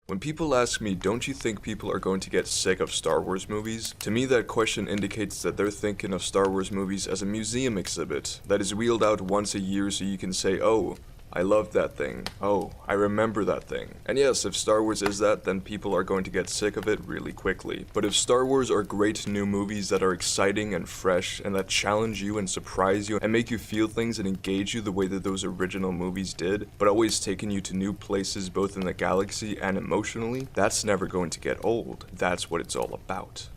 When people ask me, don't you think people are going to get sick of Star Wars movies? To me, that question indicates that they're thinking of Star Wars movies as a museum exhibit that is wheeled out once a year so you can say, oh, I loved that thing. Oh, I remember that thing. And yes, if Star Wars is that, then people are going to get sick of it really quickly. But if Star Wars are great new movies that are exciting and fresh and that challenge you and surprise you and make you feel things and engage you the way that those original movies did, but always taking you to new places both in the galaxy and emotionally, that's never going to get old. That's what it's all about.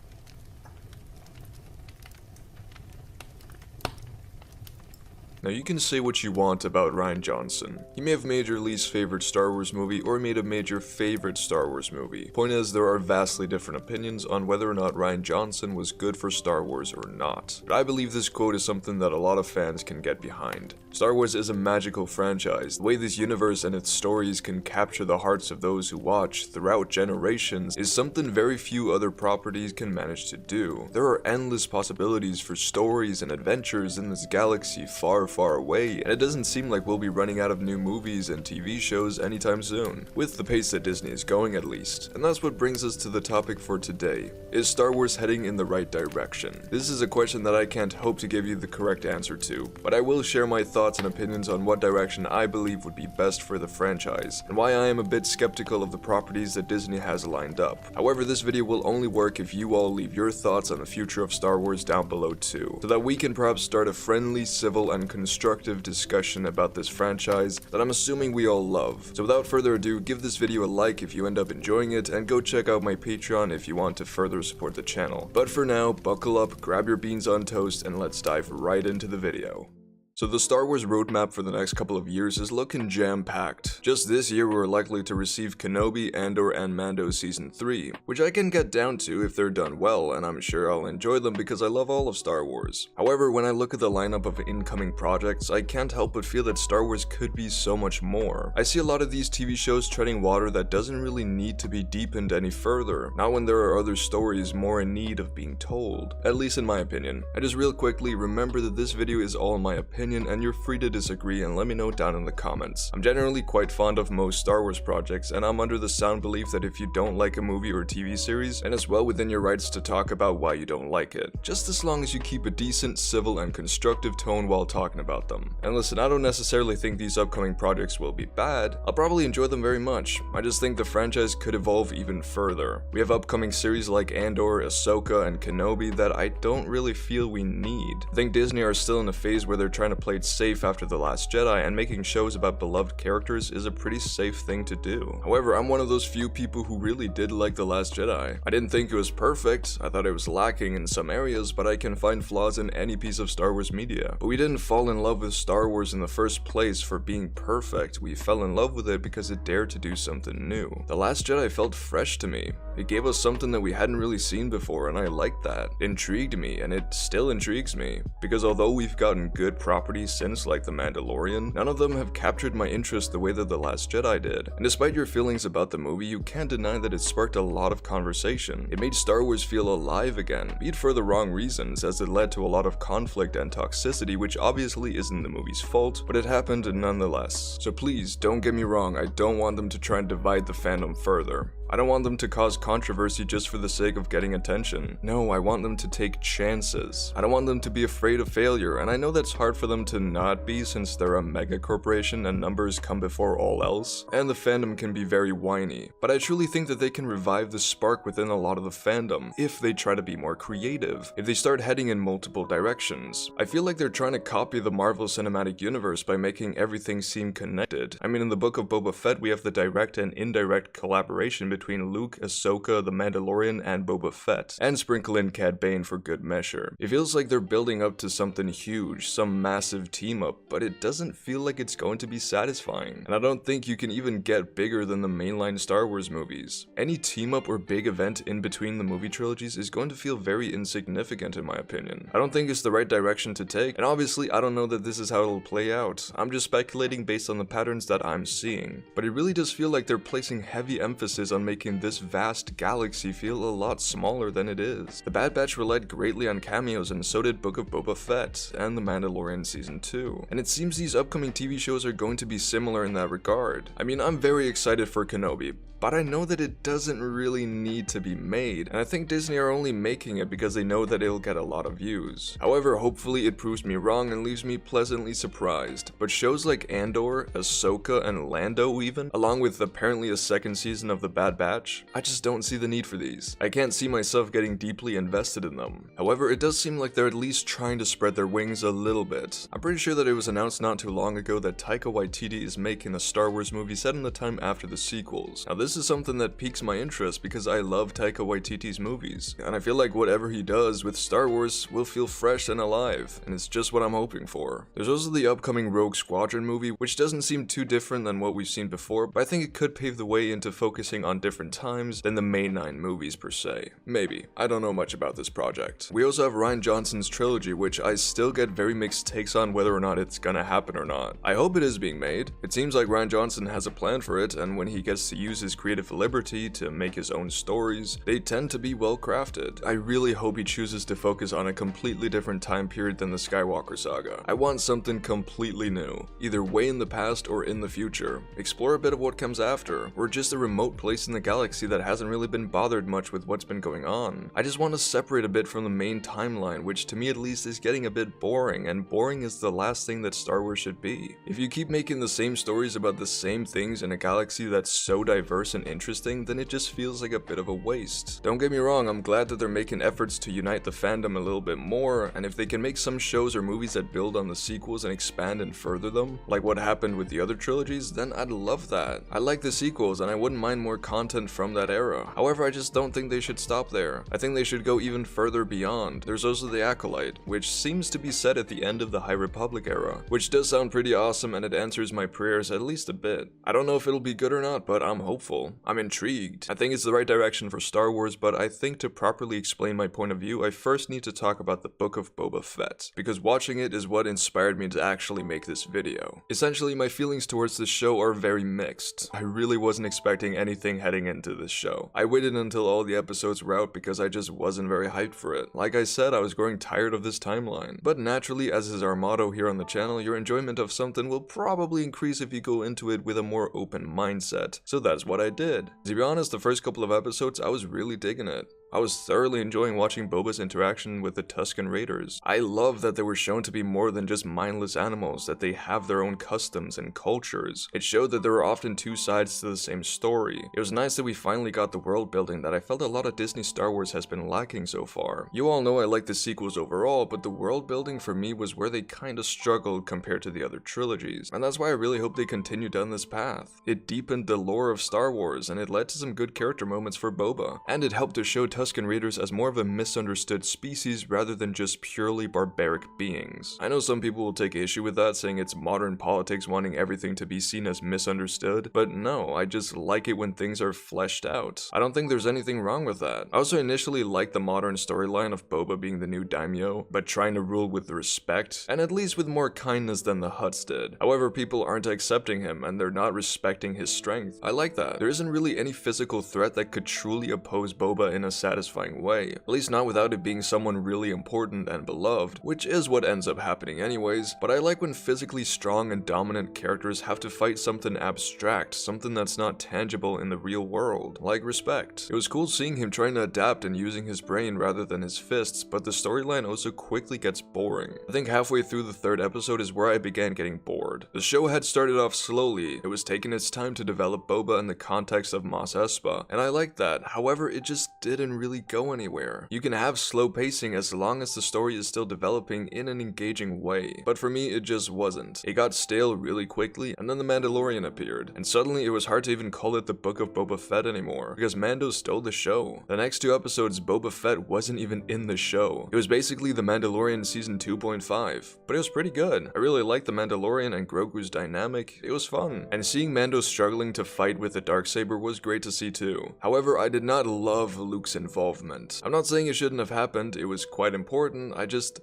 Now you can say what you want about Rian Johnson. He may have made your least favorite Star Wars movie or made a major favorite Star Wars movie. Point is, there are vastly different opinions on whether or not Rian Johnson was good for Star Wars or not. But I believe this quote is something that a lot of fans can get behind. Star Wars is a magical franchise. The way this universe and its stories can capture the hearts of those who watch throughout generations is something very few other properties can manage to do. There are endless possibilities for stories and adventures in this galaxy far away, and it doesn't seem like we'll be running out of new movies and TV shows anytime soon, with the pace that Disney is going at least. And that's what brings us to the topic for today. Is Star Wars heading in the right direction? This is a question that I can't hope to give you the correct answer to, but I will share my thoughts and opinions on what direction I believe would be best for the franchise, and why I am a bit skeptical of the properties that Disney has lined up. However, this video will only work if you all leave your thoughts on the future of Star Wars down below too, so that we can perhaps start a friendly, civil, and constructive discussion about this franchise that I'm assuming we all love. So without further ado, give this video a like if you end up enjoying it, and go check out my Patreon if you want to further support the channel. But for now, buckle up, grab your beans on toast, and let's dive right into the video. So the Star Wars roadmap for the next couple of years is looking jam-packed. Just this year we're likely to receive Kenobi, Andor, and Mando Season 3, which I can get down to if they're done well, and I'm sure I'll enjoy them because I love all of Star Wars. However, when I look at the lineup of incoming projects, I can't help but feel that Star Wars could be so much more. I see a lot of these TV shows treading water that doesn't really need to be deepened any further, not when there are other stories more in need of being told, at least in my opinion. And just real quickly, remember that this video is all my opinion, and you're free to disagree and let me know down in the comments. I'm generally quite fond of most Star Wars projects, and I'm under the sound belief that if you don't like a movie or TV series, then it's well within your rights to talk about why you don't like it, just as long as you keep a decent, civil, and constructive tone while talking about them. And listen, I don't necessarily think these upcoming projects will be bad. I'll probably enjoy them very much. I just think the franchise could evolve even further. We have upcoming series like Andor, Ahsoka, and Kenobi that I don't really feel we need. I think Disney are still in a phase where they're trying to play it safe after The Last Jedi, and making shows about beloved characters is a pretty safe thing to do. However, I'm one of those few people who really did like The Last Jedi. I didn't think it was perfect, I thought it was lacking in some areas, but I can find flaws in any piece of Star Wars media. But we didn't fall in love with Star Wars in the first place for being perfect, we fell in love with it because it dared to do something new. The Last Jedi felt fresh to me. It gave us something that we hadn't really seen before, and I liked that. It intrigued me, and it still intrigues me, because although we've gotten good properties since, like The Mandalorian, none of them have captured my interest the way that The Last Jedi did. And despite your feelings about the movie, you can't deny that it sparked a lot of conversation. It made Star Wars feel alive again, be it for the wrong reasons, as it led to a lot of conflict and toxicity, which obviously isn't the movie's fault, but it happened nonetheless. So please, don't get me wrong, I don't want them to try and divide the fandom further. I don't want them to cause controversy just for the sake of getting attention. No, I want them to take chances. I don't want them to be afraid of failure, and I know that's hard for them to not be since they're a mega corporation and numbers come before all else, and the fandom can be very whiny. But I truly think that they can revive the spark within a lot of the fandom if they try to be more creative, if they start heading in multiple directions. I feel like they're trying to copy the Marvel Cinematic Universe by making everything seem connected. I mean, in the book of Boba Fett, we have the direct and indirect collaboration between Luke, Ahsoka, the Mandalorian, and Boba Fett, and sprinkle in Cad Bane for good measure. It feels like they're building up to something huge, some massive team up, but it doesn't feel like it's going to be satisfying. And I don't think you can even get bigger than the mainline Star Wars movies. Any team up or big event in between the movie trilogies is going to feel very insignificant in my opinion. I don't think it's the right direction to take, and obviously I don't know that this is how it'll play out. I'm just speculating based on the patterns that I'm seeing. But it really does feel like they're placing heavy emphasis on making this vast galaxy feel a lot smaller than it is. The Bad Batch relied greatly on cameos, and so did Book of Boba Fett and The Mandalorian Season 2. And it seems these upcoming TV shows are going to be similar in that regard. I mean, I'm very excited for Kenobi. but I know that it doesn't really need to be made, and I think Disney are only making it because they know that it'll get a lot of views. However, hopefully it proves me wrong and leaves me pleasantly surprised. But shows like Andor, Ahsoka, and Lando even, along with apparently a second season of The Bad Batch, I just don't see the need for these. I can't see myself getting deeply invested in them. However, it does seem like they're at least trying to spread their wings a little bit. I'm pretty sure that it was announced not too long ago that Taika Waititi is making a Star Wars movie set in the time after the sequels. Now this is something that piques my interest because I love Taika Waititi's movies, and I feel like whatever he does with Star Wars will feel fresh and alive, and it's just what I'm hoping for. There's also the upcoming Rogue Squadron movie, which doesn't seem too different than what we've seen before, but I think it could pave the way into focusing on different times than the main 9 movies per se. Maybe. I don't know much about this project. We also have Rian Johnson's trilogy, which I still get very mixed takes on whether or not it's gonna happen or not. I hope it is being made. It seems like Rian Johnson has a plan for it, and when he gets to use his creative liberty to make his own stories, they tend to be well crafted. I really hope he chooses to focus on a completely different time period than the Skywalker saga. I want something completely new, either way in the past or in the future. Explore a bit of what comes after, or just a remote place in the galaxy that hasn't really been bothered much with what's been going on. I just want to separate a bit from the main timeline, which to me at least is getting a bit boring, and boring is the last thing that Star Wars should be. If you keep making the same stories about the same things in a galaxy that's so diverse and interesting, then it just feels like a bit of a waste. Don't get me wrong, I'm glad that they're making efforts to unite the fandom a little bit more, and if they can make some shows or movies that build on the sequels and expand and further them, like what happened with the other trilogies, then I'd love that. I like the sequels and I wouldn't mind more content from that era. However, I just don't think they should stop there. I think they should go even further beyond. There's also the Acolyte, which seems to be set at the end of the High Republic era, which does sound pretty awesome and it answers my prayers at least a bit. I don't know if it'll be good or not, but I'm hopeful. I'm intrigued. I think it's the right direction for Star Wars, but I think to properly explain my point of view, I first need to talk about the Book of Boba Fett, because watching it is what inspired me to actually make this video. Essentially, my feelings towards this show are very mixed. I really wasn't expecting anything heading into this show. I waited until all the episodes were out because I just wasn't very hyped for it. Like I said, I was growing tired of this timeline. But naturally, as is our motto here on the channel, your enjoyment of something will probably increase if you go into it with a more open mindset. So that's what I did. To be honest, the first couple of episodes, I was really digging it. I was thoroughly enjoying watching Boba's interaction with the Tusken Raiders. I love that they were shown to be more than just mindless animals, that they have their own customs and cultures. It showed that there were often two sides to the same story. It was nice that we finally got the world building that I felt a lot of Disney Star Wars has been lacking so far. You all know I like the sequels overall, but the world building for me was where they kinda struggled compared to the other trilogies, and that's why I really hope they continue down this path. It deepened the lore of Star Wars, and it led to some good character moments for Boba, and it helped to show Tusken Raiders as more of a misunderstood species rather than just purely barbaric beings. I know some people will take issue with that, saying it's modern politics wanting everything to be seen as misunderstood, but no, I just like it when things are fleshed out. I don't think there's anything wrong with that. I also initially liked the modern storyline of Boba being the new daimyo, but trying to rule with respect, and at least with more kindness than the Hutts did. However, people aren't accepting him, and they're not respecting his strength. I like that. There isn't really any physical threat that could truly oppose Boba in a satisfying way, at least not without it being someone really important and beloved, which is what ends up happening anyways, but I like when physically strong and dominant characters have to fight something abstract, something that's not tangible in the real world, like respect. It was cool seeing him trying to adapt and using his brain rather than his fists, but the storyline also quickly gets boring. I think halfway through the third episode is where I began getting bored. The show had started off slowly, it was taking its time to develop Boba in the context of Mos Espa, and I liked that. However, it just didn't really go anywhere. You can have slow pacing as long as the story is still developing in an engaging way, but for me it just wasn't. It got stale really quickly, and then the Mandalorian appeared, and suddenly it was hard to even call it the Book of Boba Fett anymore, because Mando stole the show. The next two episodes, Boba Fett wasn't even in the show. It was basically the Mandalorian season 2.5, but it was pretty good. I really liked the Mandalorian and Grogu's dynamic, it was fun, and seeing Mando struggling to fight with the Darksaber was great to see too. However, I did not love Luke's involvement. I'm not saying it shouldn't have happened, it was quite important, I just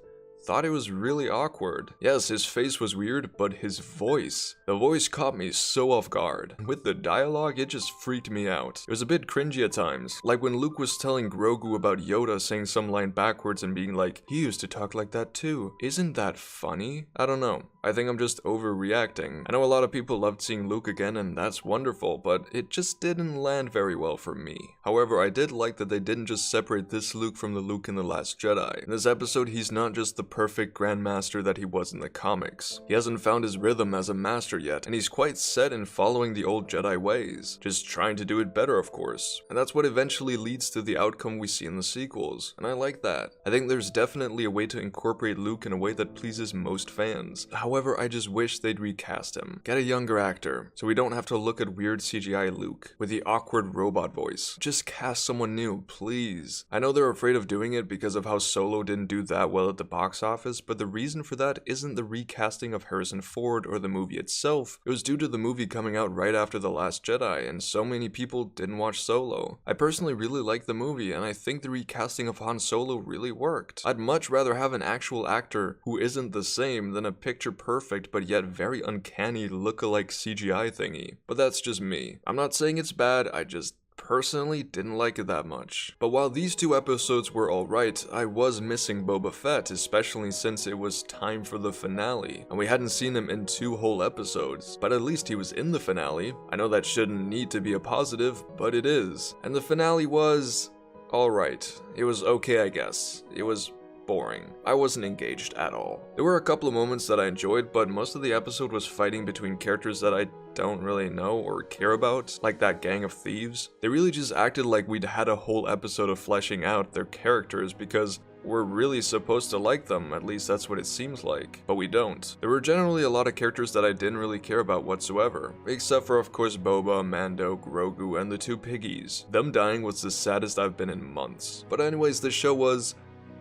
thought it was really awkward. Yes, his face was weird, but his voice. The voice caught me so off guard. With the dialogue, it just freaked me out. It was a bit cringy at times, like when Luke was telling Grogu about Yoda saying some line backwards and being like, he used to talk like that too. Isn't that funny? I don't know. I think I'm just overreacting. I know a lot of people loved seeing Luke again, and that's wonderful, but it just didn't land very well for me. However, I did like that they didn't just separate this Luke from the Luke in The Last Jedi. In this episode, he's not just the perfect grandmaster that he was in the comics. He hasn't found his rhythm as a master yet, and he's quite set in following the old Jedi ways, just trying to do it better, of course. And that's what eventually leads to the outcome we see in the sequels, and I like that. I think there's definitely a way to incorporate Luke in a way that pleases most fans. However, I just wish they'd recast him. Get a younger actor, so we don't have to look at weird CGI Luke with the awkward robot voice. Just cast someone new, please. I know they're afraid of doing it because of how Solo didn't do that well at the box office, but the reason for that isn't the recasting of Harrison Ford or the movie itself. It was due to the movie coming out right after The Last Jedi, and so many people didn't watch Solo. I personally really like the movie, and I think the recasting of Han Solo really worked. I'd much rather have an actual actor who isn't the same than a picture perfect but yet very uncanny look-alike CGI thingy. But that's just me. I'm not saying it's bad, I just personally didn't like it that much. But while these two episodes were alright, I was missing Boba Fett, especially since it was time for the finale, and we hadn't seen him in 2 whole episodes, but at least he was in the finale. I know that shouldn't need to be a positive, but it is. And the finale was alright. It was okay, I guess. It was boring. I wasn't engaged at all. There were a couple of moments that I enjoyed, but most of the episode was fighting between characters that I don't really know or care about, like that gang of thieves. They really just acted like we'd had a whole episode of fleshing out their characters because we're really supposed to like them, at least that's what it seems like, but we don't. There were generally a lot of characters that I didn't really care about whatsoever, except for of course Boba, Mando, Grogu, and the 2 piggies. Them dying was the saddest I've been in months. But anyways, the show was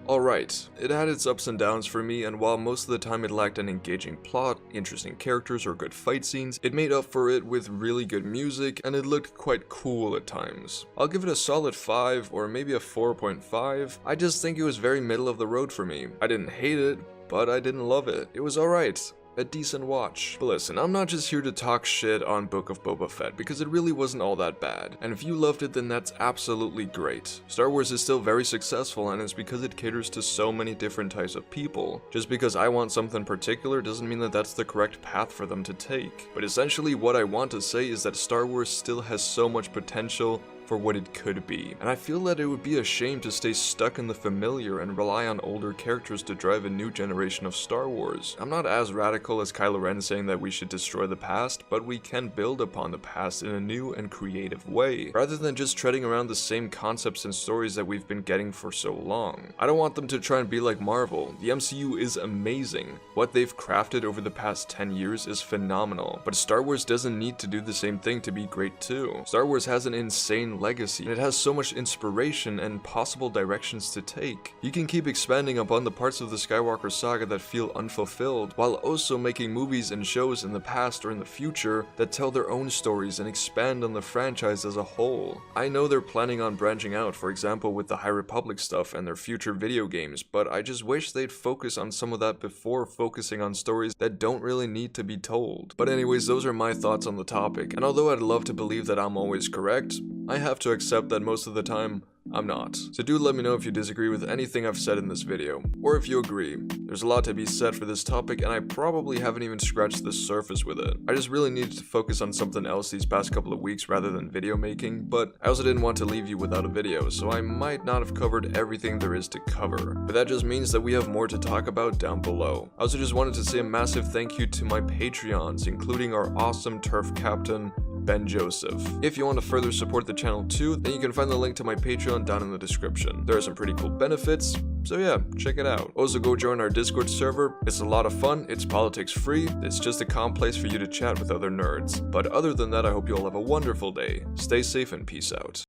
alright. It had its ups and downs for me, and while most of the time it lacked an engaging plot, interesting characters, or good fight scenes, it made up for it with really good music, and it looked quite cool at times. I'll give it a solid 5, or maybe a 4.5. I just think it was very middle of the road for me. I didn't hate it, but I didn't love it. It was alright. A decent watch. But listen, I'm not just here to talk shit on Book of Boba Fett, because it really wasn't all that bad, and if you loved it then that's absolutely great. Star Wars is still very successful, and it's because it caters to so many different types of people. Just because I want something particular doesn't mean that that's the correct path for them to take. But essentially what I want to say is that Star Wars still has so much potential for what it could be, and I feel that it would be a shame to stay stuck in the familiar and rely on older characters to drive a new generation of Star Wars. I'm not as radical as Kylo Ren saying that we should destroy the past, but we can build upon the past in a new and creative way, rather than just treading around the same concepts and stories that we've been getting for so long. I don't want them to try and be like Marvel. The MCU is amazing. What they've crafted over the past 10 years is phenomenal, but Star Wars doesn't need to do the same thing to be great too. Star Wars has an insane legacy, and it has so much inspiration and possible directions to take. You can keep expanding upon the parts of the Skywalker saga that feel unfulfilled, while also making movies and shows in the past or in the future that tell their own stories and expand on the franchise as a whole. I know they're planning on branching out, for example with the High Republic stuff and their future video games, but I just wish they'd focus on some of that before focusing on stories that don't really need to be told. But anyways, those are my thoughts on the topic, and although I'd love to believe that I'm always correct, I have to accept that most of the time, I'm not. So do let me know if you disagree with anything I've said in this video, or if you agree. There's a lot to be said for this topic, and I probably haven't even scratched the surface with it. I just really needed to focus on something else these past couple of weeks rather than video making, but I also didn't want to leave you without a video, so I might not have covered everything there is to cover. But that just means that we have more to talk about down below. I also just wanted to say a massive thank you to my Patreons, including our awesome turf captain, Ben Joseph. If you want to further support the channel too, then you can find the link to my Patreon down in the description. There are some pretty cool benefits, so yeah, check it out. Also go join our Discord server. It's a lot of fun, it's politics free, it's just a calm place for you to chat with other nerds. But other than that, I hope you all have a wonderful day. Stay safe and peace out.